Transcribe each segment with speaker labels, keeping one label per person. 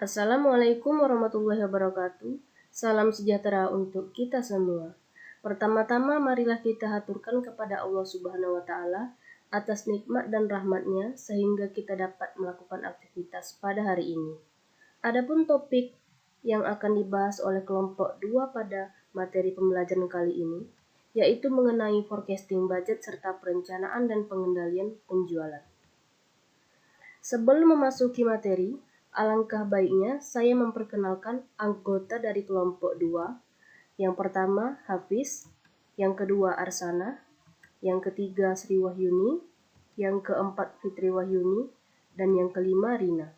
Speaker 1: Assalamualaikum warahmatullahi wabarakatuh. Salam sejahtera untuk kita semua. Pertama-tama marilah kita haturkan kepada Allah Subhanahu wa taala atas nikmat dan rahmatnya sehingga kita dapat melakukan aktivitas pada hari ini. Adapun topik yang akan dibahas oleh kelompok 2 pada materi pembelajaran kali ini yaitu mengenai forecasting budget serta perencanaan dan pengendalian penjualan. Sebelum memasuki materi, alangkah baiknya saya memperkenalkan anggota dari kelompok 2. Yang pertama Hafiz, yang kedua Arsana, yang ketiga Sri Wahyuni, yang keempat Fitri Wahyuni, dan yang kelima Rina.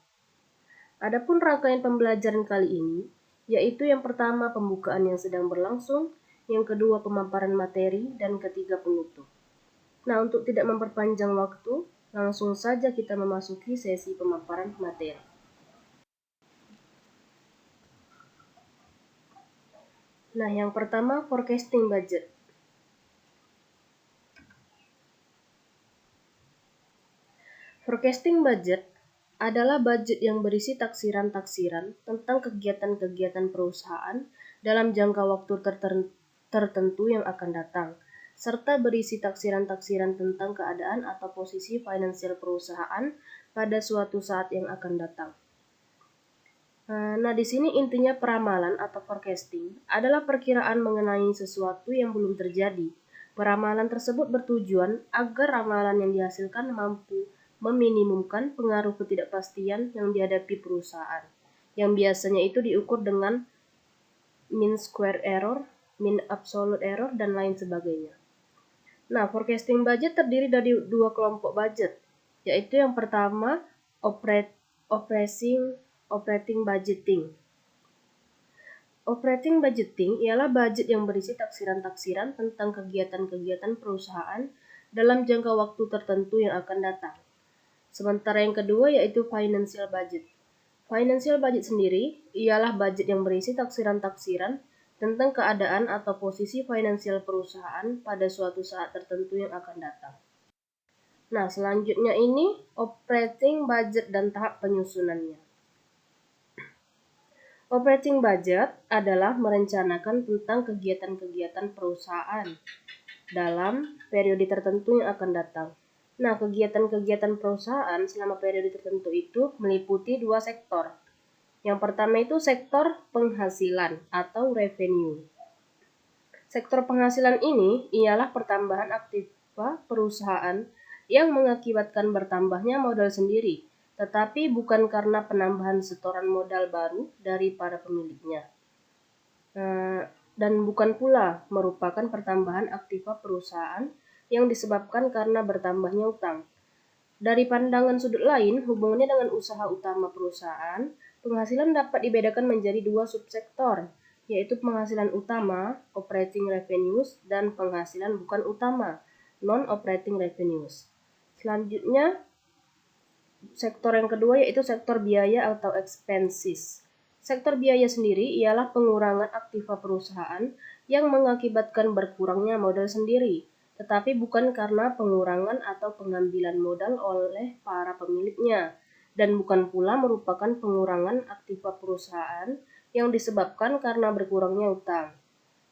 Speaker 1: Adapun rangkaian pembelajaran kali ini, yaitu yang pertama pembukaan yang sedang berlangsung, yang kedua pemaparan materi, dan ketiga penutup. Nah, untuk tidak memperpanjang waktu, langsung saja kita memasuki sesi pemaparan materi. Nah, yang pertama forecasting budget. Forecasting budget adalah budget yang berisi taksiran-taksiran tentang kegiatan-kegiatan perusahaan dalam jangka waktu tertentu yang akan datang, serta berisi taksiran-taksiran tentang keadaan atau posisi finansial perusahaan pada suatu saat yang akan datang. Nah, di sini intinya peramalan atau forecasting adalah perkiraan mengenai sesuatu yang belum terjadi. Peramalan tersebut bertujuan agar ramalan yang dihasilkan mampu meminimumkan pengaruh ketidakpastian yang dihadapi perusahaan, yang biasanya itu diukur dengan mean square error, mean absolute error, dan lain sebagainya. Nah, forecasting budget terdiri dari dua kelompok budget, yaitu yang pertama operating budgeting. Operating budgeting ialah budget yang berisi taksiran-taksiran tentang kegiatan-kegiatan perusahaan dalam jangka waktu tertentu yang akan datang. Sementara yang kedua yaitu financial budget. Financial budget sendiri ialah budget yang berisi taksiran-taksiran tentang keadaan atau posisi finansial perusahaan pada suatu saat tertentu yang akan datang. Nah, selanjutnya ini operating budget dan tahap penyusunannya. Operating budget adalah merencanakan tentang kegiatan-kegiatan perusahaan dalam periode tertentu yang akan datang. Nah, kegiatan-kegiatan perusahaan selama periode tertentu itu meliputi dua sektor. Yang pertama itu sektor penghasilan atau revenue. Sektor penghasilan ini ialah pertambahan aktiva perusahaan yang mengakibatkan bertambahnya modal sendiri, tetapi bukan karena penambahan setoran modal baru dari para pemiliknya. Dan bukan pula merupakan pertambahan aktiva perusahaan yang disebabkan karena bertambahnya utang. Dari pandangan sudut lain, hubungannya dengan usaha utama perusahaan, penghasilan dapat dibedakan menjadi dua subsektor, yaitu penghasilan utama, operating revenues, dan penghasilan bukan utama, non-operating revenues. Selanjutnya, sektor yang kedua yaitu sektor biaya atau expenses. Sektor biaya sendiri ialah pengurangan aktiva perusahaan yang mengakibatkan berkurangnya modal sendiri, tetapi bukan karena pengurangan atau pengambilan modal oleh para pemiliknya, dan bukan pula merupakan pengurangan aktiva perusahaan yang disebabkan karena berkurangnya utang.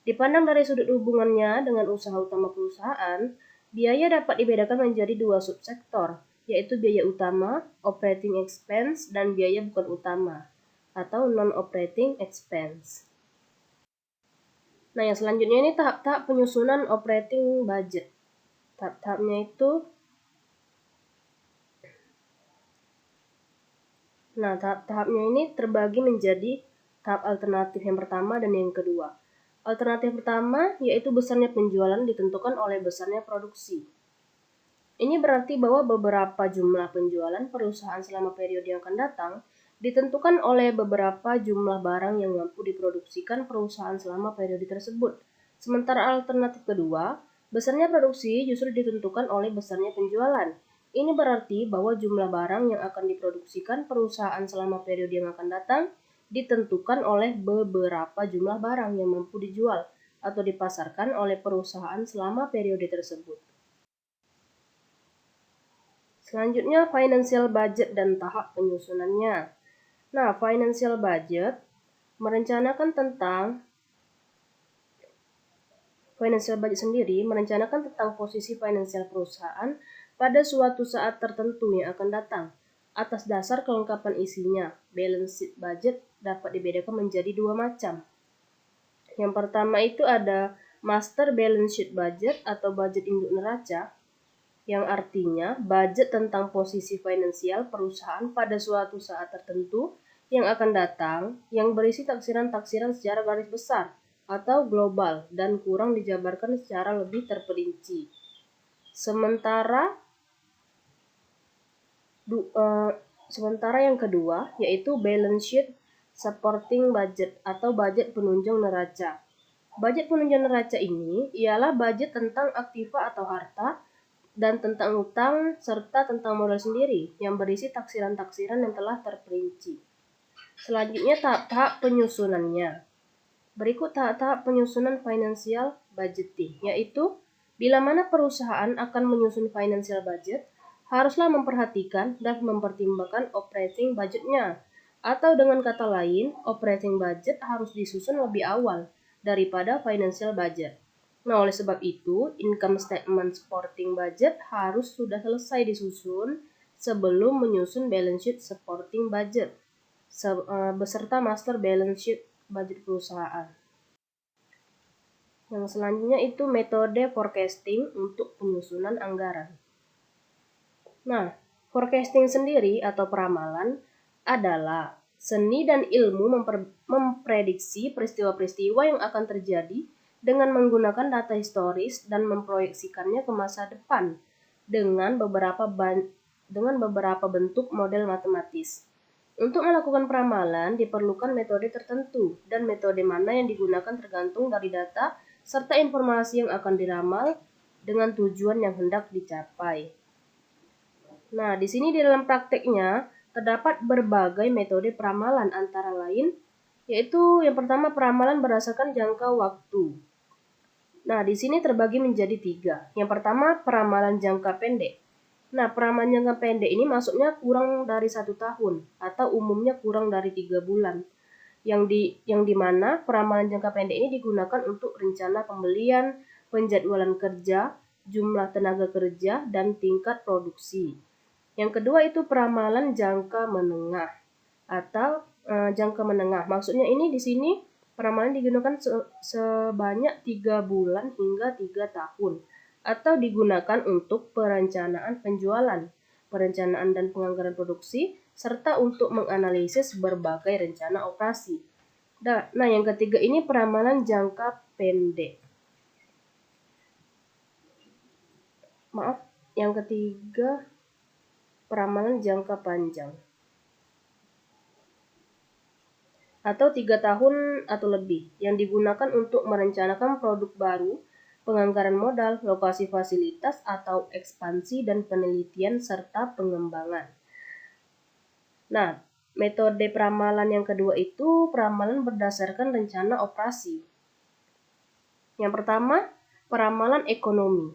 Speaker 1: Dipandang dari sudut hubungannya dengan usaha utama perusahaan, biaya dapat dibedakan menjadi dua subsektor, yaitu biaya utama, operating expense, dan biaya bukan utama, atau non-operating expense. Nah, yang selanjutnya ini tahap-tahap penyusunan operating budget. Tahap-tahapnya itu tahap-tahapnya ini terbagi menjadi tahap alternatif yang pertama dan yang kedua. Alternatif pertama yaitu besarnya penjualan ditentukan oleh besarnya produksi. Ini berarti bahwa beberapa jumlah penjualan perusahaan selama periode yang akan datang ditentukan oleh beberapa jumlah barang yang mampu diproduksikan perusahaan selama periode tersebut. Sementara alternatif kedua, besarnya produksi justru ditentukan oleh besarnya penjualan. Ini berarti bahwa jumlah barang yang akan diproduksikan perusahaan selama periode yang akan datang ditentukan oleh beberapa jumlah barang yang mampu dijual atau dipasarkan oleh perusahaan selama periode tersebut. Selanjutnya, financial budget dan tahap penyusunannya. Nah, financial budget sendiri merencanakan tentang posisi finansial perusahaan pada suatu saat tertentu yang akan datang. Atas dasar kelengkapan isinya, balance sheet budget dapat dibedakan menjadi dua macam. Yang pertama itu ada master balance sheet budget atau budget induk neraca, yang artinya budget tentang posisi finansial perusahaan pada suatu saat tertentu yang akan datang, yang berisi taksiran-taksiran secara garis besar atau global dan kurang dijabarkan secara lebih terperinci. Sementara yang kedua yaitu balance sheet supporting budget atau budget penunjang neraca. Budget penunjang neraca ini ialah budget tentang aktiva atau harta dan tentang utang serta tentang modal sendiri yang berisi taksiran-taksiran yang telah terperinci. Selanjutnya tahap-tahap penyusunannya. Berikut tahap-tahap penyusunan financial budgeting, yaitu bila mana perusahaan akan menyusun financial budget, haruslah memperhatikan dan mempertimbangkan operating budgetnya. Atau dengan kata lain, operating budget harus disusun lebih awal daripada financial budget. Nah, oleh sebab itu, income statement supporting budget harus sudah selesai disusun sebelum menyusun balance sheet supporting budget beserta master balance sheet budget perusahaan. Yang selanjutnya itu metode forecasting untuk penyusunan anggaran. Nah, forecasting sendiri atau peramalan adalah seni dan ilmu memprediksi peristiwa-peristiwa yang akan terjadi dengan menggunakan data historis dan memproyeksikannya ke masa depan dengan beberapa bentuk model matematis. Untuk melakukan peramalan diperlukan metode tertentu, dan metode mana yang digunakan tergantung dari data serta informasi yang akan diramal dengan tujuan yang hendak dicapai. Nah, di sini di dalam prakteknya terdapat berbagai metode peramalan, antara lain yaitu yang pertama peramalan berdasarkan jangka waktu. Nah, di sini terbagi menjadi 3. Yang pertama peramalan jangka pendek. Nah, peramalan jangka pendek ini maksudnya kurang dari 1 tahun atau umumnya kurang dari 3 bulan. Yang dimana peramalan jangka pendek ini digunakan untuk rencana pembelian, penjadwalan kerja, jumlah tenaga kerja, dan tingkat produksi. Yang kedua itu peramalan jangka menengah atau jangka menengah. Maksudnya ini di sini peramalan digunakan sebanyak 3 bulan hingga 3 tahun atau digunakan untuk perencanaan penjualan, perencanaan dan penganggaran produksi, serta untuk menganalisis berbagai rencana operasi. Nah, yang ketiga ini peramalan jangka pendek. Yang ketiga peramalan jangka panjang atau 3 tahun atau lebih, yang digunakan untuk merencanakan produk baru, penganggaran modal, lokasi fasilitas atau ekspansi dan penelitian serta pengembangan. Nah, metode peramalan yang kedua itu peramalan berdasarkan rencana operasi. Yang pertama, peramalan ekonomi.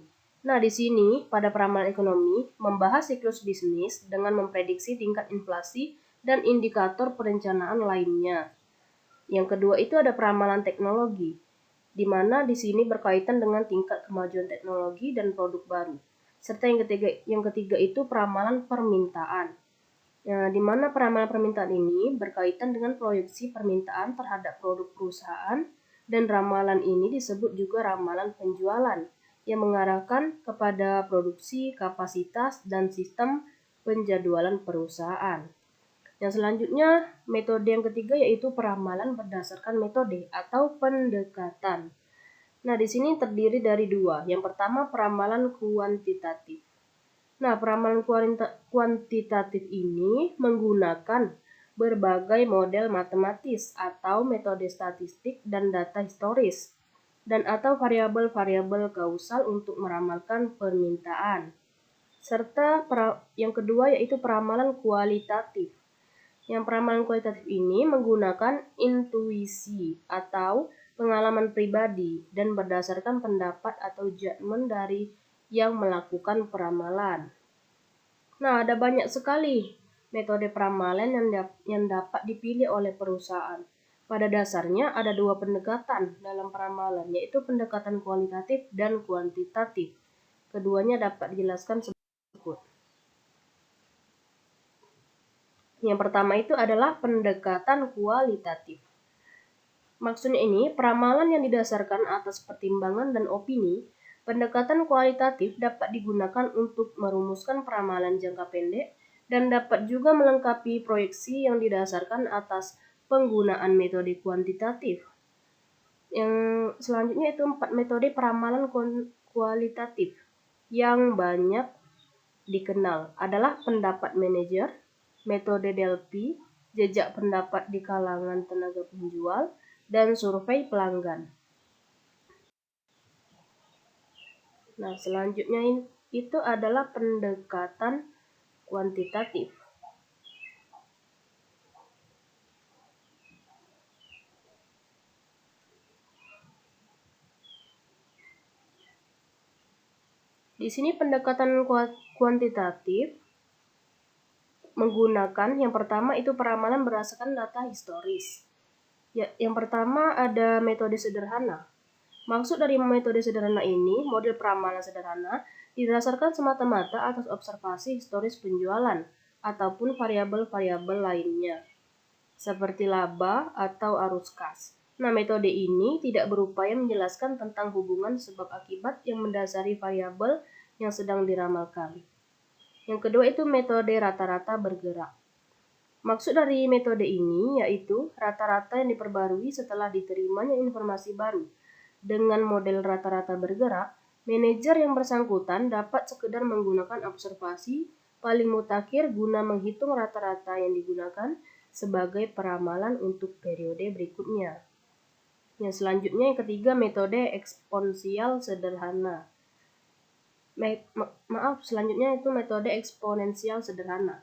Speaker 1: Nah, di sini pada peramalan ekonomi membahas siklus bisnis dengan memprediksi tingkat inflasi dan indikator perencanaan lainnya. Yang kedua itu ada peramalan teknologi, di mana di sini berkaitan dengan tingkat kemajuan teknologi dan produk baru. Serta yang ketiga itu peramalan permintaan. Di mana peramalan permintaan ini berkaitan dengan proyeksi permintaan terhadap produk perusahaan, dan ramalan ini disebut juga ramalan penjualan yang mengarahkan kepada produksi, kapasitas, dan sistem penjadwalan perusahaan. Yang selanjutnya, metode yang ketiga yaitu peramalan berdasarkan metode atau pendekatan. Nah, di sini terdiri dari 2. Yang pertama, peramalan kuantitatif. Nah, peramalan kuantitatif ini menggunakan berbagai model matematis atau metode statistik dan data historis dan atau variabel-variabel kausal untuk meramalkan permintaan. Serta yang kedua yaitu peramalan kualitatif. Yang peramalan kualitatif ini menggunakan intuisi atau pengalaman pribadi dan berdasarkan pendapat atau judgement dari yang melakukan peramalan. Nah, ada banyak sekali metode peramalan yang dapat dipilih oleh perusahaan. Pada dasarnya ada dua pendekatan dalam peramalan, yaitu pendekatan kualitatif dan kuantitatif. Keduanya dapat dijelaskan sebagai berikut. Yang pertama itu adalah pendekatan kualitatif. Maksudnya ini, peramalan yang didasarkan atas pertimbangan dan opini. Pendekatan kualitatif dapat digunakan untuk merumuskan peramalan jangka pendek dan dapat juga melengkapi proyeksi yang didasarkan atas penggunaan metode kuantitatif. Yang selanjutnya itu 4 metode peramalan kualitatif yang banyak dikenal adalah pendapat manajer, metode Delphi, jejak pendapat di kalangan tenaga penjual, dan survei pelanggan. Nah, selanjutnya itu adalah pendekatan kuantitatif. Di sini pendekatan kuantitatif menggunakan yang pertama itu peramalan berdasarkan data historis. Ya, yang pertama ada metode sederhana. Maksud dari metode sederhana ini, model peramalan sederhana didasarkan semata-mata atas observasi historis penjualan ataupun variabel-variabel lainnya, seperti laba atau arus kas. Nah, metode ini tidak berupaya menjelaskan tentang hubungan sebab akibat yang mendasari variabel yang sedang diramalkan. Yang kedua itu metode rata-rata bergerak. Maksud dari metode ini yaitu rata-rata yang diperbarui setelah diterimanya informasi baru. Dengan model rata-rata bergerak, manajer yang bersangkutan dapat sekedar menggunakan observasi paling mutakhir guna menghitung rata-rata yang digunakan sebagai peramalan untuk periode berikutnya. Yang selanjutnya yang ketiga metode eksponensial sederhana. Selanjutnya itu metode eksponensial sederhana.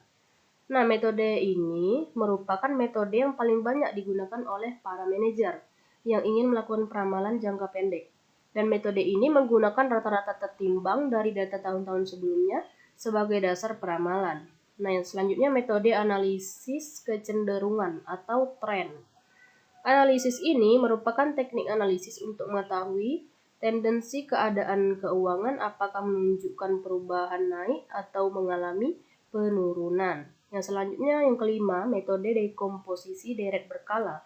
Speaker 1: Nah, metode ini merupakan metode yang paling banyak digunakan oleh para manajer yang ingin melakukan peramalan jangka pendek. Dan metode ini menggunakan rata-rata tertimbang dari data tahun-tahun sebelumnya sebagai dasar peramalan. Nah, yang selanjutnya metode analisis kecenderungan atau tren. Analisis ini merupakan teknik analisis untuk mengetahui tendensi keadaan keuangan apakah menunjukkan perubahan naik atau mengalami penurunan. Yang selanjutnya yang kelima, metode dekomposisi deret berkala.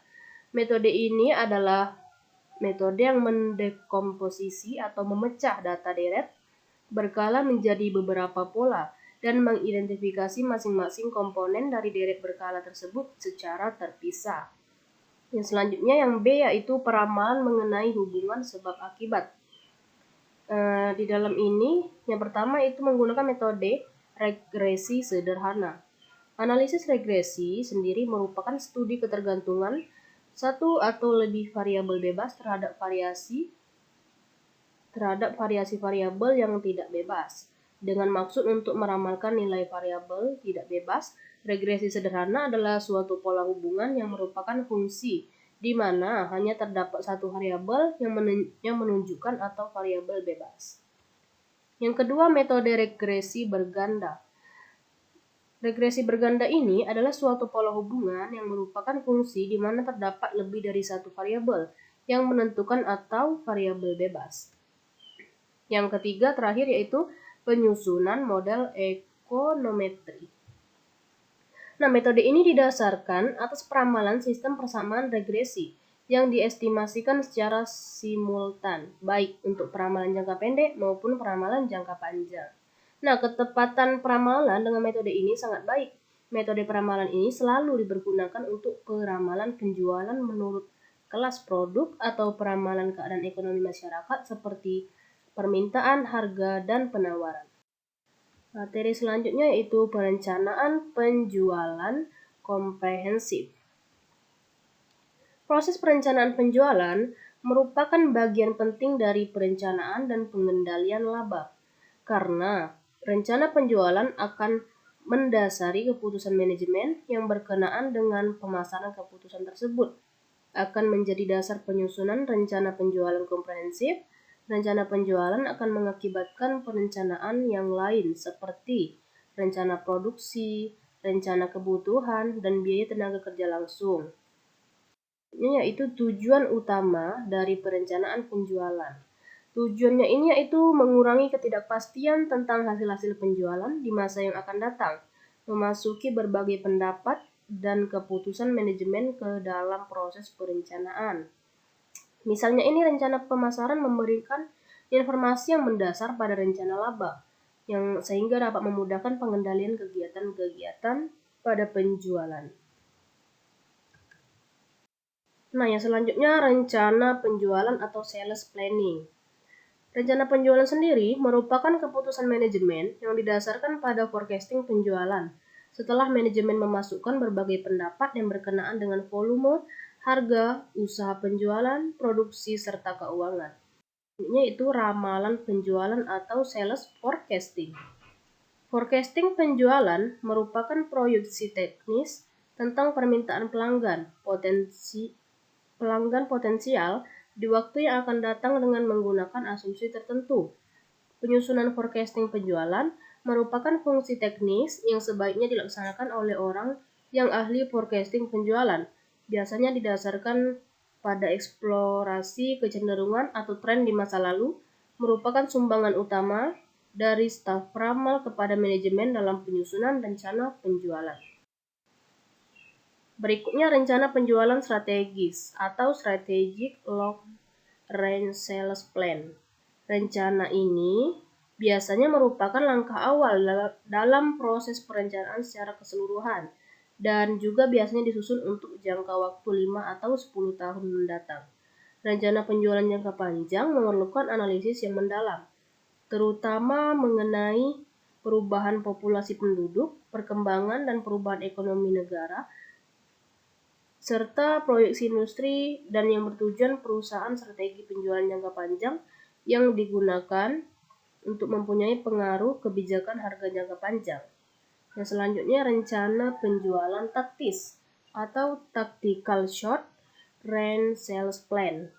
Speaker 1: Metode ini adalah metode yang mendekomposisi atau memecah data deret berkala menjadi beberapa pola dan mengidentifikasi masing-masing komponen dari deret berkala tersebut secara terpisah. Yang selanjutnya yang B yaitu peramalan mengenai hubungan sebab akibat. Di dalam ini yang pertama itu menggunakan metode regresi sederhana. Analisis regresi sendiri merupakan studi ketergantungan satu atau lebih variabel bebas terhadap variasi variabel yang tidak bebas. Dengan maksud untuk meramalkan nilai variabel tidak bebas, regresi sederhana adalah suatu pola hubungan yang merupakan fungsi di mana hanya terdapat satu variabel yang menunjukkan atau variabel bebas. Yang kedua, metode regresi berganda. Regresi berganda ini adalah suatu pola hubungan yang merupakan fungsi di mana terdapat lebih dari satu variabel yang menentukan atau variabel bebas. Yang ketiga terakhir yaitu penyusunan model ekonometri. Nah, metode ini didasarkan atas peramalan sistem persamaan regresi yang diestimasikan secara simultan, baik untuk peramalan jangka pendek maupun peramalan jangka panjang. Nah, ketepatan peramalan dengan metode ini sangat baik. Metode peramalan ini selalu dipergunakan untuk peramalan penjualan menurut kelas produk atau peramalan keadaan ekonomi masyarakat seperti permintaan, harga, dan penawaran. Materi selanjutnya yaitu perencanaan penjualan komprehensif. Proses perencanaan penjualan merupakan bagian penting dari perencanaan dan pengendalian laba, karena rencana penjualan akan mendasari keputusan manajemen yang berkenaan dengan pemasaran keputusan tersebut, akan menjadi dasar penyusunan rencana penjualan komprehensif. Rencana penjualan akan mengakibatkan perencanaan yang lain seperti rencana produksi, rencana kebutuhan, dan biaya tenaga kerja langsung. Yaitu tujuan utama dari perencanaan penjualan. Tujuannya ini yaitu mengurangi ketidakpastian tentang hasil-hasil penjualan di masa yang akan datang, memasuki berbagai pendapat dan keputusan manajemen ke dalam proses perencanaan. Misalnya ini rencana pemasaran memberikan informasi yang mendasar pada rencana laba, yang sehingga dapat memudahkan pengendalian kegiatan-kegiatan pada penjualan. Nah, yang selanjutnya rencana penjualan atau sales planning. Rencana penjualan sendiri merupakan keputusan manajemen yang didasarkan pada forecasting penjualan. Setelah manajemen memasukkan berbagai pendapat yang berkenaan dengan volume, harga, usaha penjualan, produksi, serta keuangan. Ini yaitu ramalan penjualan atau sales forecasting. Forecasting penjualan merupakan proyeksi teknis tentang permintaan pelanggan potensial di waktu yang akan datang dengan menggunakan asumsi tertentu. Penyusunan forecasting penjualan merupakan fungsi teknis yang sebaiknya dilaksanakan oleh orang yang ahli forecasting penjualan. Biasanya didasarkan pada eksplorasi kecenderungan atau tren di masa lalu, merupakan sumbangan utama dari staf ramal kepada manajemen dalam penyusunan rencana penjualan. Berikutnya rencana penjualan strategis atau Strategic Long Range Sales Plan. Rencana ini biasanya merupakan langkah awal dalam proses perencanaan secara keseluruhan dan juga biasanya disusun untuk jangka waktu 5 atau 10 tahun mendatang. Rencana penjualan jangka panjang memerlukan analisis yang mendalam, terutama mengenai perubahan populasi penduduk, perkembangan dan perubahan ekonomi negara, serta proyeksi industri dan yang bertujuan perusahaan strategi penjualan jangka panjang yang digunakan untuk mempunyai pengaruh kebijakan harga jangka panjang. Yang selanjutnya rencana penjualan taktis atau Tactical Short Range Sales Plan.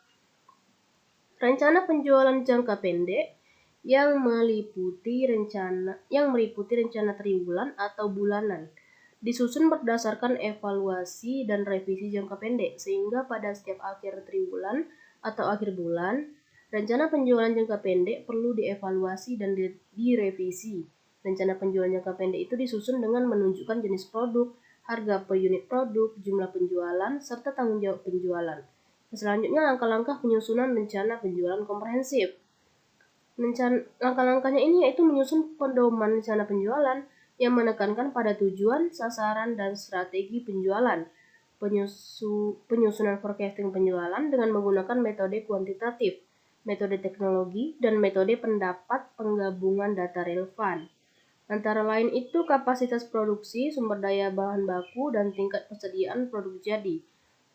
Speaker 1: Rencana penjualan jangka pendek yang meliputi rencana triwulan atau bulanan, disusun berdasarkan evaluasi dan revisi jangka pendek, sehingga pada setiap akhir triwulan atau akhir bulan, rencana penjualan jangka pendek perlu dievaluasi dan direvisi. Rencana penjualan jangka pendek itu disusun dengan menunjukkan jenis produk, harga per unit produk, jumlah penjualan, serta tanggung jawab penjualan. Selanjutnya langkah-langkah penyusunan rencana penjualan komprehensif. Langkah-langkahnya ini yaitu menyusun pedoman rencana penjualan yang menekankan pada tujuan, sasaran, dan strategi penjualan. Penyusunan forecasting penjualan dengan menggunakan metode kuantitatif, metode teknologi, dan metode pendapat penggabungan data relevan. Antara lain itu kapasitas produksi, sumber daya bahan baku, dan tingkat persediaan produk jadi.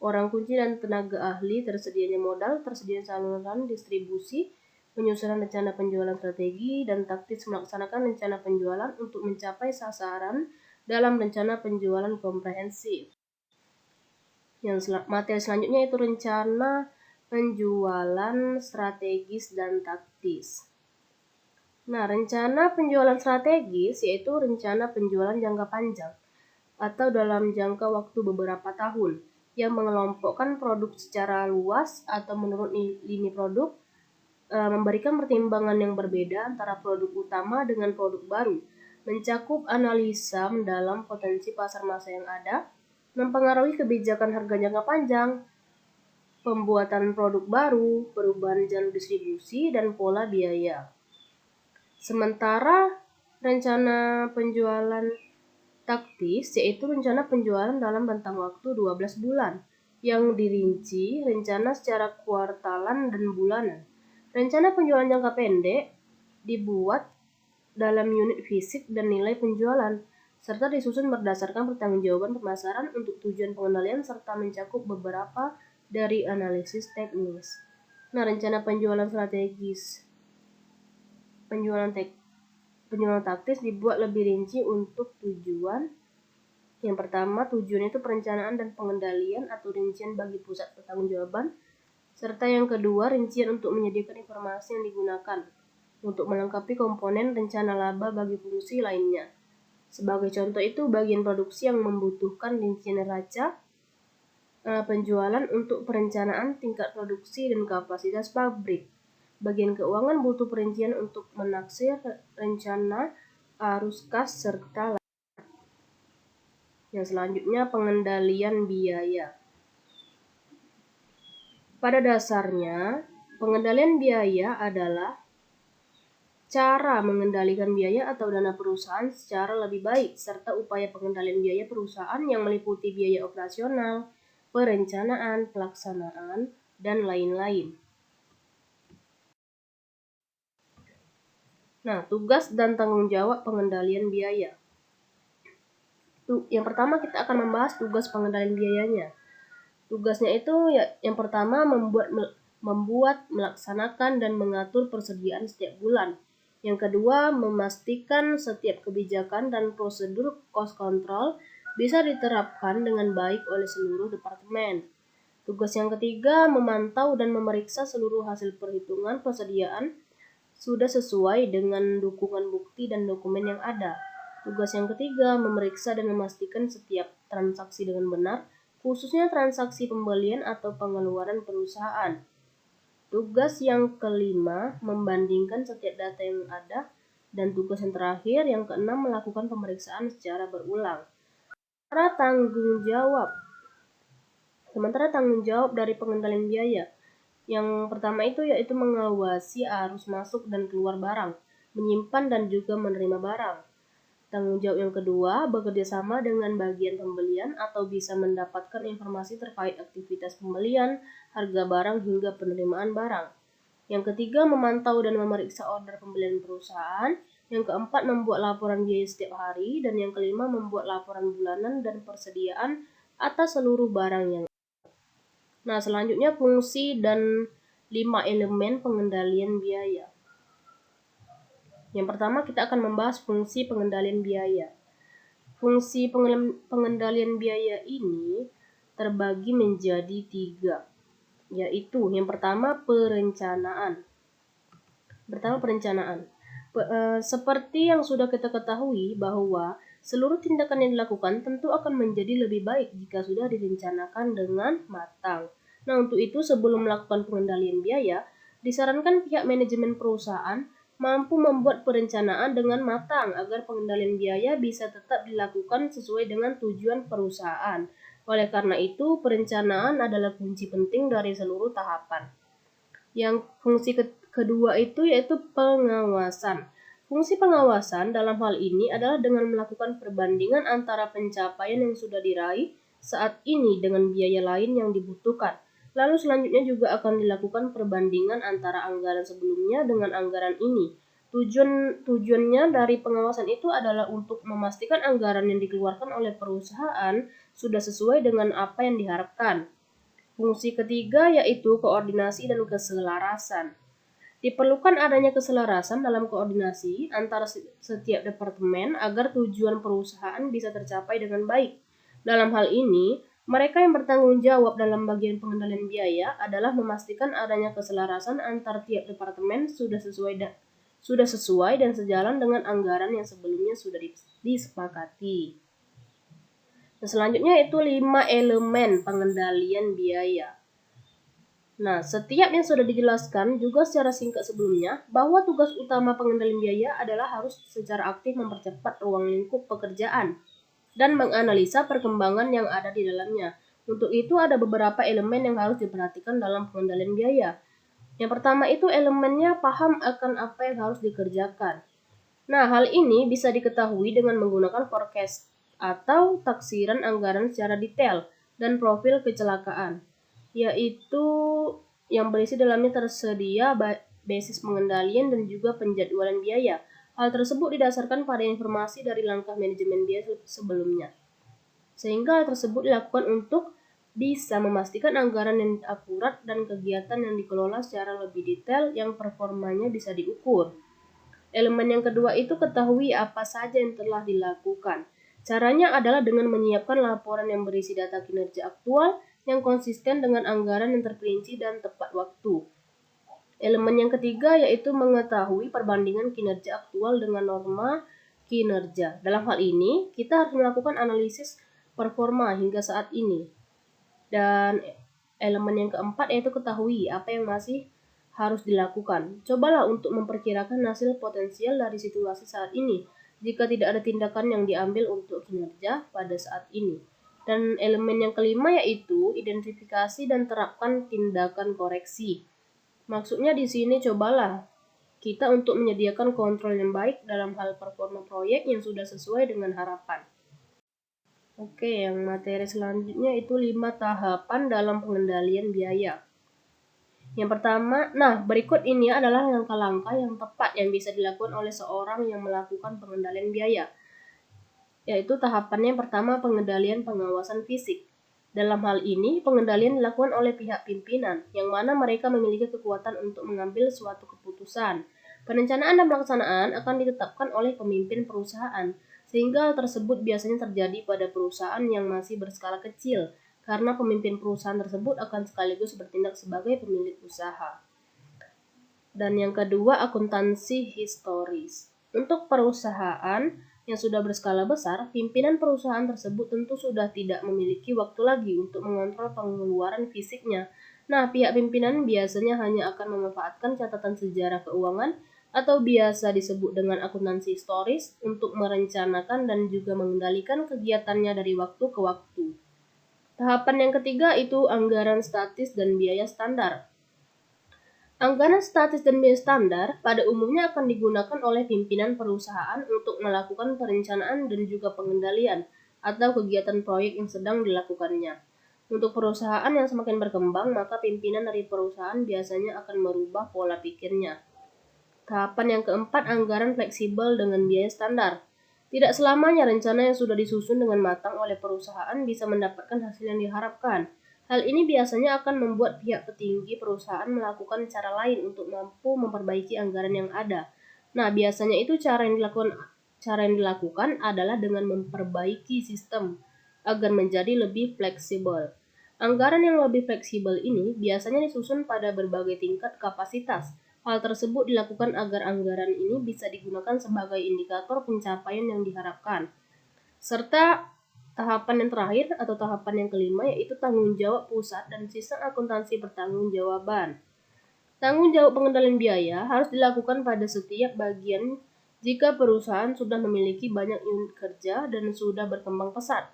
Speaker 1: Orang kunci dan tenaga ahli, tersedianya modal, tersedianya saluran distribusi, penyusunan rencana penjualan strategi, dan taktis melaksanakan rencana penjualan untuk mencapai sasaran dalam rencana penjualan komprehensif. Yang materi selanjutnya itu rencana penjualan strategis dan taktis. Nah, rencana penjualan strategis yaitu rencana penjualan jangka panjang atau dalam jangka waktu beberapa tahun yang mengelompokkan produk secara luas atau menurut lini produk, memberikan pertimbangan yang berbeda antara produk utama dengan produk baru, mencakup analisa mendalam potensi pasar masa yang ada, mempengaruhi kebijakan harga jangka panjang, pembuatan produk baru, perubahan jalur distribusi, dan pola biaya. Sementara rencana penjualan taktis yaitu rencana penjualan dalam rentang waktu 12 bulan yang dirinci rencana secara kuartalan dan bulanan. Rencana penjualan jangka pendek dibuat dalam unit fisik dan nilai penjualan, serta disusun berdasarkan pertanggungjawaban pemasaran untuk tujuan pengendalian serta mencakup beberapa dari analisis teknis. Nah, rencana penjualan strategis, penjualan taktis dibuat lebih rinci untuk tujuan. Yang pertama, tujuan itu perencanaan dan pengendalian atau rincian bagi pusat pertanggungjawaban. Serta yang kedua, rincian untuk menyediakan informasi yang digunakan untuk melengkapi komponen rencana laba bagi fungsi lainnya. Sebagai contoh itu bagian produksi yang membutuhkan rincian neraca penjualan untuk perencanaan tingkat produksi dan kapasitas pabrik. Bagian keuangan butuh perincian untuk menaksir rencana arus kas serta yang selanjutnya pengendalian biaya. Pada dasarnya, pengendalian biaya adalah cara mengendalikan biaya atau dana perusahaan secara lebih baik, serta upaya pengendalian biaya perusahaan yang meliputi biaya operasional, perencanaan, pelaksanaan, dan lain-lain. Nah, tugas dan tanggung jawab pengendalian biaya. Yang pertama kita akan membahas tugas pengendalian biayanya. Tugasnya itu yang pertama membuat, melaksanakan, dan mengatur persediaan setiap bulan. Yang kedua, memastikan setiap kebijakan dan prosedur cost control bisa diterapkan dengan baik oleh seluruh departemen. Tugas yang ketiga, memantau dan memeriksa seluruh hasil perhitungan persediaan sudah sesuai dengan dukungan bukti dan dokumen yang ada. Tugas yang ketiga, memeriksa dan memastikan setiap transaksi dengan benar, khususnya transaksi pembelian atau pengeluaran perusahaan. Tugas yang kelima, membandingkan setiap data yang ada. Dan tugas yang terakhir, yang keenam, melakukan pemeriksaan secara berulang. Sementara tanggung jawab dari pengendalian biaya. Yang pertama itu yaitu mengawasi arus masuk dan keluar barang, menyimpan dan juga menerima barang. Tanggung jawab yang kedua, bekerja sama dengan bagian pembelian atau bisa mendapatkan informasi terkait aktivitas pembelian, harga barang hingga penerimaan barang. Yang ketiga, memantau dan memeriksa order pembelian perusahaan. Yang keempat, membuat laporan biaya setiap hari. Dan yang kelima, membuat laporan bulanan dan persediaan atas seluruh barang yang ada. Nah, selanjutnya fungsi dan 5 elemen pengendalian biaya. Yang pertama kita akan membahas fungsi pengendalian biaya. Fungsi pengendalian biaya ini terbagi menjadi 3, yaitu yang pertama perencanaan. Seperti yang sudah kita ketahui bahwa seluruh tindakan yang dilakukan tentu akan menjadi lebih baik jika sudah direncanakan dengan matang. Nah, untuk itu sebelum melakukan pengendalian biaya, disarankan pihak manajemen perusahaan mampu membuat perencanaan dengan matang agar pengendalian biaya bisa tetap dilakukan sesuai dengan tujuan perusahaan. Oleh karena itu, perencanaan adalah kunci penting dari seluruh tahapan. Yang fungsi kedua itu yaitu pengawasan. Fungsi pengawasan dalam hal ini adalah dengan melakukan perbandingan antara pencapaian yang sudah diraih saat ini dengan biaya lain yang dibutuhkan. Lalu selanjutnya juga akan dilakukan perbandingan antara anggaran sebelumnya dengan anggaran ini. Tujuannya dari pengawasan itu adalah untuk memastikan anggaran yang dikeluarkan oleh perusahaan sudah sesuai dengan apa yang diharapkan. Fungsi ketiga yaitu koordinasi dan keselarasan. Diperlukan adanya keselarasan dalam koordinasi antara setiap departemen agar tujuan perusahaan bisa tercapai dengan baik. Dalam hal ini, mereka yang bertanggung jawab dalam bagian pengendalian biaya adalah memastikan adanya keselarasan antar tiap departemen sudah sesuai dan sejalan dengan anggaran yang sebelumnya sudah disepakati. Nah, selanjutnya itu 5 elemen pengendalian biaya. Nah, setiap yang sudah dijelaskan juga secara singkat sebelumnya bahwa tugas utama pengendalian biaya adalah harus secara aktif mempercepat ruang lingkup pekerjaan dan menganalisa perkembangan yang ada di dalamnya. Untuk itu ada beberapa elemen yang harus diperhatikan dalam pengendalian biaya. Yang pertama itu elemennya paham akan apa yang harus dikerjakan. Nah, hal ini bisa diketahui dengan menggunakan forecast atau taksiran anggaran secara detail dan profil kecelakaan, yaitu yang berisi dalamnya tersedia basis pengendalian dan juga penjadwalan biaya. Hal tersebut didasarkan pada informasi dari langkah manajemen biaya sebelumnya. Sehingga hal tersebut dilakukan untuk bisa memastikan anggaran yang akurat dan kegiatan yang dikelola secara lebih detail yang performanya bisa diukur. Elemen yang kedua itu ketahui apa saja yang telah dilakukan. Caranya adalah dengan menyiapkan laporan yang berisi data kinerja aktual yang konsisten dengan anggaran yang terperinci dan tepat waktu. Elemen yang ketiga yaitu mengetahui perbandingan kinerja aktual dengan norma kinerja. Dalam hal ini, kita harus melakukan analisis performa hingga saat ini. Dan elemen yang keempat yaitu ketahui apa yang masih harus dilakukan. Cobalah untuk memperkirakan hasil potensial dari situasi saat ini jika tidak ada tindakan yang diambil untuk kinerja pada saat ini. Dan elemen yang kelima yaitu identifikasi dan terapkan tindakan koreksi. Maksudnya di sini cobalah kita untuk menyediakan kontrol yang baik dalam hal performa proyek yang sudah sesuai dengan harapan. Oke, yang materi selanjutnya itu 5 tahapan dalam pengendalian biaya. Yang pertama, berikut ini adalah langkah-langkah yang tepat yang bisa dilakukan oleh seorang yang melakukan pengendalian biaya. Yaitu tahapannya yang pertama, pengendalian pengawasan fisik. Dalam hal ini, pengendalian dilakukan oleh pihak pimpinan, yang mana mereka memiliki kekuatan untuk mengambil suatu keputusan. Perencanaan dan pelaksanaan akan ditetapkan oleh pemimpin perusahaan, sehingga hal tersebut biasanya terjadi pada perusahaan yang masih berskala kecil, karena pemimpin perusahaan tersebut akan sekaligus bertindak sebagai pemilik usaha. Dan yang kedua, akuntansi historis. Untuk perusahaan yang sudah berskala besar, pimpinan perusahaan tersebut tentu sudah tidak memiliki waktu lagi untuk mengontrol pengeluaran fisiknya. Pihak pimpinan biasanya hanya akan memanfaatkan catatan sejarah keuangan atau biasa disebut dengan akuntansi historis untuk merencanakan dan juga mengendalikan kegiatannya dari waktu ke waktu. Tahapan yang ketiga itu anggaran statis dan biaya standar. Anggaran statis dan biaya standar pada umumnya akan digunakan oleh pimpinan perusahaan untuk melakukan perencanaan dan juga pengendalian atau kegiatan proyek yang sedang dilakukannya. Untuk perusahaan yang semakin berkembang, maka pimpinan dari perusahaan biasanya akan merubah pola pikirnya. Tahapan yang keempat, anggaran fleksibel dengan biaya standar. Tidak selamanya rencana yang sudah disusun dengan matang oleh perusahaan bisa mendapatkan hasil yang diharapkan. Hal ini biasanya akan membuat pihak petinggi perusahaan melakukan cara lain untuk mampu memperbaiki anggaran yang ada. Biasanya itu cara yang dilakukan adalah dengan memperbaiki sistem agar menjadi lebih fleksibel. Anggaran yang lebih fleksibel ini biasanya disusun pada berbagai tingkat kapasitas. Hal tersebut dilakukan agar anggaran ini bisa digunakan sebagai indikator pencapaian yang diharapkan. Serta tahapan yang terakhir atau tahapan yang kelima yaitu tanggung jawab pusat dan sistem akuntansi pertanggungjawaban. Tanggung jawab pengendalian biaya harus dilakukan pada setiap bagian jika perusahaan sudah memiliki banyak unit kerja dan sudah berkembang pesat.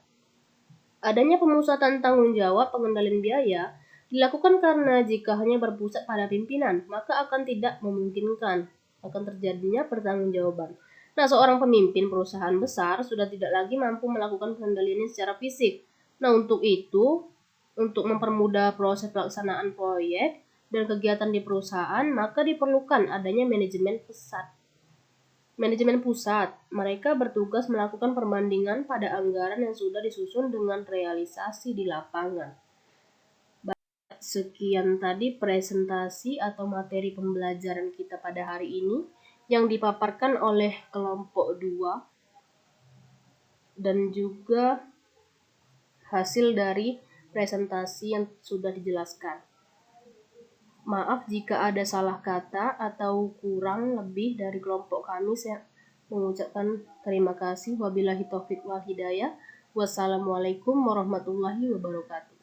Speaker 1: Adanya pemusatan tanggung jawab pengendalian biaya dilakukan karena jika hanya berpusat pada pimpinan, maka akan tidak memungkinkan akan terjadinya pertanggungjawaban. Seorang pemimpin perusahaan besar sudah tidak lagi mampu melakukan pengendaliannya secara fisik. Untuk itu, untuk mempermudah proses pelaksanaan proyek dan kegiatan di perusahaan, maka diperlukan adanya manajemen pusat. Mereka bertugas melakukan perbandingan pada anggaran yang sudah disusun dengan realisasi di lapangan. Sekian tadi presentasi atau materi pembelajaran kita pada hari ini yang dipaparkan oleh kelompok 2 dan juga hasil dari presentasi yang sudah dijelaskan. Maaf jika ada salah kata atau kurang lebih dari kelompok kami. Saya mengucapkan terima kasih. Wabillahi taufiq wal hidayah. Wassalamualaikum warahmatullahi wabarakatuh.